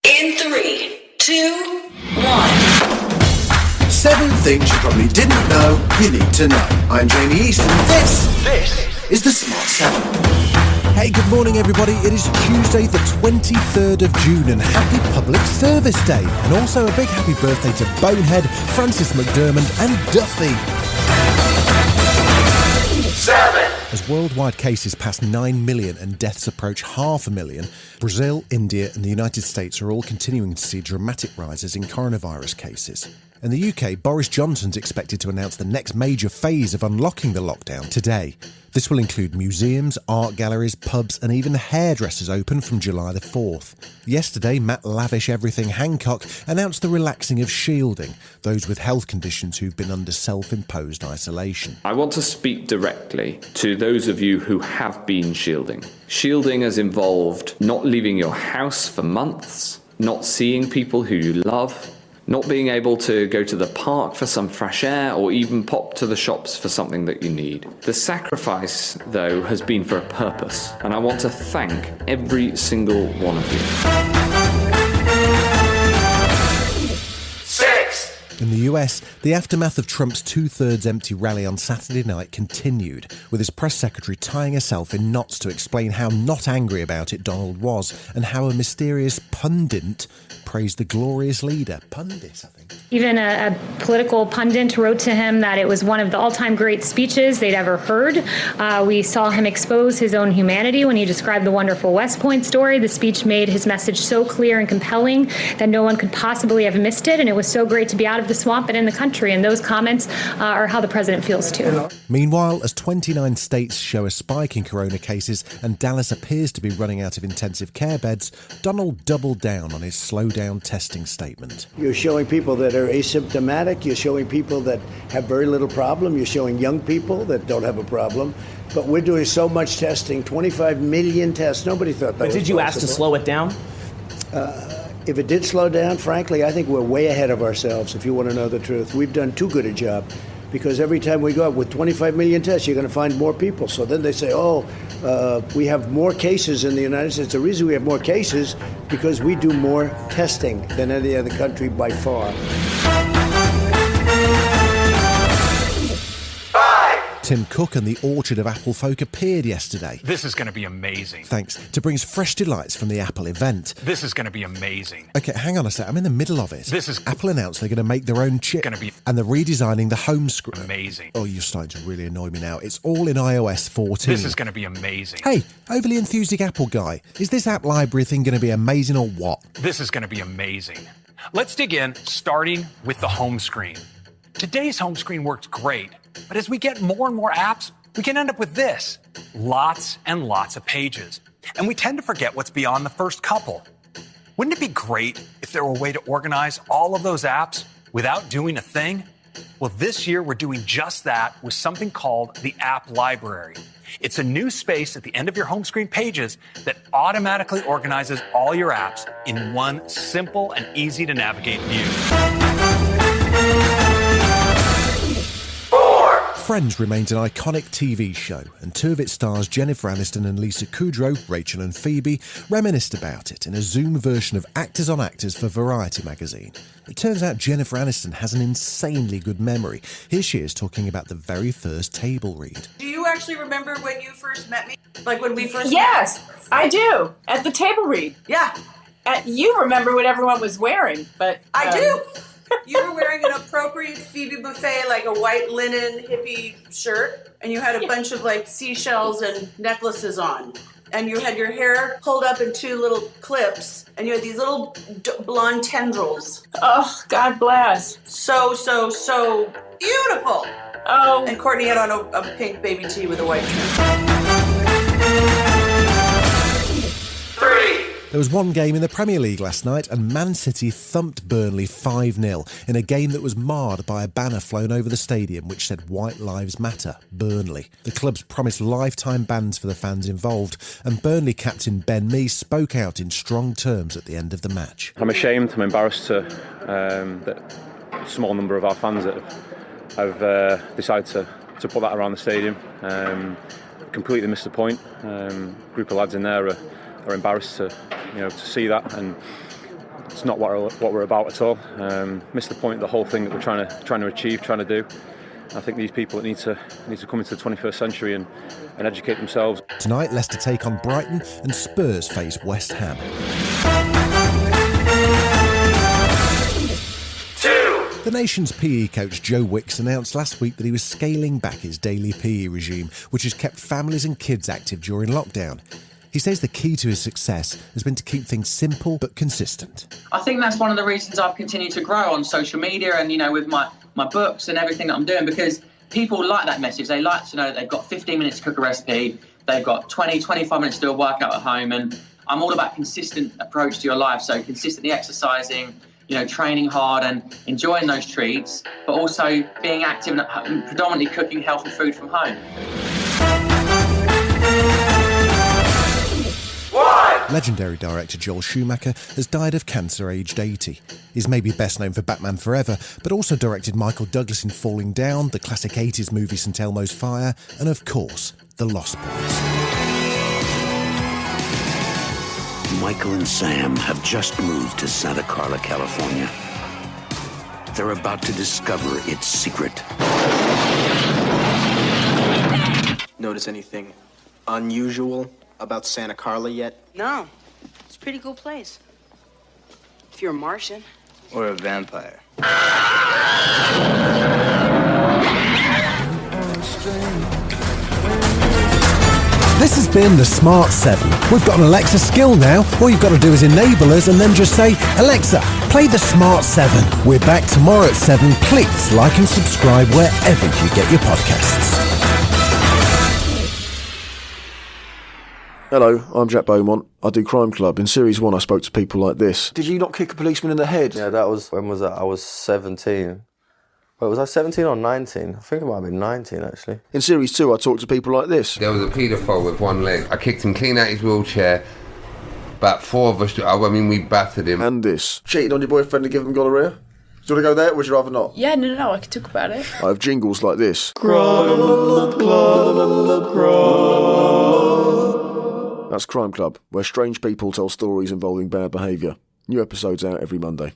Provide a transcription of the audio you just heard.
In 3, 2, 1. 7 things you probably didn't know you need to know. I'm Jamie East, and this is the Smart 7. Hey, good morning, everybody. It is Tuesday, the 23rd of June, and happy Public Service Day. And also a big happy birthday to Bonehead, Francis McDermott, and Duffy. 7. As worldwide cases pass 9 million and deaths approach 500,000, Brazil, India and the United States are all continuing to see dramatic rises in coronavirus cases. In the UK, Boris Johnson's expected to announce the next major phase of unlocking the lockdown today. This will include museums, art galleries, pubs and even hairdressers open from July the 4th. Yesterday, Matt Lavish Everything Hancock announced the relaxing of shielding, those with health conditions who've been under self-imposed isolation. I want to speak directly to those of you who have been shielding. Shielding has involved not leaving your house for months, not seeing people who you love, not being able to go to the park for some fresh air or even pop to the shops for something that you need. The sacrifice, though, has been for a purpose, and I want to thank every single one of you. 6. In the US, the aftermath of Trump's two-thirds empty rally on Saturday night continued, with his press secretary tying herself in knots to explain how not angry about it Donald was, and how a mysterious pundit praised the glorious leader. Pundit, I think. Even a political pundit wrote to him that it was one of the all-time great speeches they'd ever heard. We saw him expose his own humanity when he described the wonderful West Point story. The speech made his message so clear and compelling that no one could possibly have missed it, and it was so great to be out of the swamp and in the country, and those comments are how the president feels too. Meanwhile, as 29 states show a spike in corona cases and Dallas appears to be running out of intensive care beds, Donald doubled down on his slow down testing statement. You're showing people that are asymptomatic, you're showing people that have very little problem, you're showing young people that don't have a problem, but we're doing so much testing, 25 million tests, nobody thought that was But did you possible. ask to slow it down? If it did slow down, frankly, I think we're way ahead of ourselves, if you want to know the truth. We've done too good a job, because every time we go out with 25 million tests, you're going to find more people. So then they say, we have more cases in the United States. The reason we have more cases, because we do more testing than any other country by far. 5. Tim Cook and the Orchard of Apple folk appeared yesterday. This is going to be amazing. Thanks, to bring us fresh delights from the Apple event. This is going to be amazing. Okay, hang on a sec, I'm in the middle of it. This is Apple announced they're going to make their own chip. Gonna be and they're redesigning the home screen. Amazing. Oh, you're starting to really annoy me now. It's all in iOS 14. This is going to be amazing. Hey, overly enthusiastic Apple guy, is this app library thing going to be amazing or what? This is going to be amazing. Let's dig in, starting with the home screen. Today's home screen works great, but as we get more and more apps, we can end up with this. Lots and lots of pages. And we tend to forget what's beyond the first couple. Wouldn't it be great if there were a way to organize all of those apps without doing a thing? Well, this year we're doing just that with something called the App Library. It's a new space at the end of your home screen pages that automatically organizes all your apps in one simple and easy to navigate view. 4. Friends remains an iconic TV show, and 2 of its stars, Jennifer Anniston and Lisa Kudrow, Rachel and Phoebe, reminisced about it in a Zoom version of Actors on Actors for Variety magazine. It turns out Jennifer Aniston has an insanely good memory. Here she is talking about the very first table read. Do you actually remember when you first met me? Like when we first Yes, I do. At the table read. met? Yeah, You remember what everyone was wearing, but... I do. You were wearing an appropriate Phoebe Buffet, like a white linen hippie shirt, and you had a bunch of like seashells and necklaces on. And you had your hair pulled up in 2 little clips, and you had these little blonde tendrils. Oh, God bless. So beautiful. Oh, And Courtney had on a pink baby tee with a white trim. 3. There was one game in the Premier League last night, and Man City thumped Burnley 5-0 in a game that was marred by a banner flown over the stadium which said White Lives Matter, Burnley. The clubs promised lifetime bans for the fans involved, and Burnley captain Ben Mee spoke out in strong terms at the end of the match. I'm ashamed, I'm embarrassed that a small number of our fans that have decided to put that around the stadium. Completely missed the point. Group of lads in there are embarrassed to see that, and it's not what we're about at all. Missed the point of the whole thing that we're trying to achieve, trying to do. I think these people need to come into the 21st century and educate themselves. Tonight, Leicester take on Brighton and Spurs face West Ham. 2. The nation's PE coach Joe Wicks announced last week that he was scaling back his daily PE regime, which has kept families and kids active during lockdown. He says the key to his success has been to keep things simple but consistent. I think that's one of the reasons I've continued to grow on social media and, with my books and everything that I'm doing, because people like that message. They like to know that they've got 15 minutes to cook a recipe, they've got 20, 25 minutes to do a workout at home, and I'm all about consistent approach to your life. So consistently exercising, training hard and enjoying those treats, but also being active and predominantly cooking healthy food from home. Legendary director Joel Schumacher has died of cancer aged 80. He's maybe best known for Batman Forever, but also directed Michael Douglas in Falling Down, the classic 80s movie St Elmo's Fire, and of course, The Lost Boys. Michael and Sam have just moved to Santa Carla, California. They're about to discover its secret. Notice anything unusual about Santa Carla yet? No. It's a pretty cool place. If you're a Martian. Or a vampire. This has been the Smart 7. We've got an Alexa skill now. All you've got to do is enable us and then just say, Alexa, play the Smart 7. We're back tomorrow at 7. Please like and subscribe wherever you get your podcasts. Hello, I'm Chet Beaumont. I do Crime Club. In Series 1, I spoke to people like this. Did you not kick a policeman in the head? Yeah, that was... When was that? I was 17. Wait, was I 17 or 19? I think it might have been 19, actually. In Series 2, I talked to people like this. There was a paedophile with one leg. I kicked him clean out his wheelchair. About 4 of us... we battered him. And this. Cheated on your boyfriend and give him gonorrhea? Do you want to go there, or would you rather not? Yeah, no, I could talk about it. I have jingles like this. That's Crime Club, where strange people tell stories involving bad behaviour. New episodes out every Monday.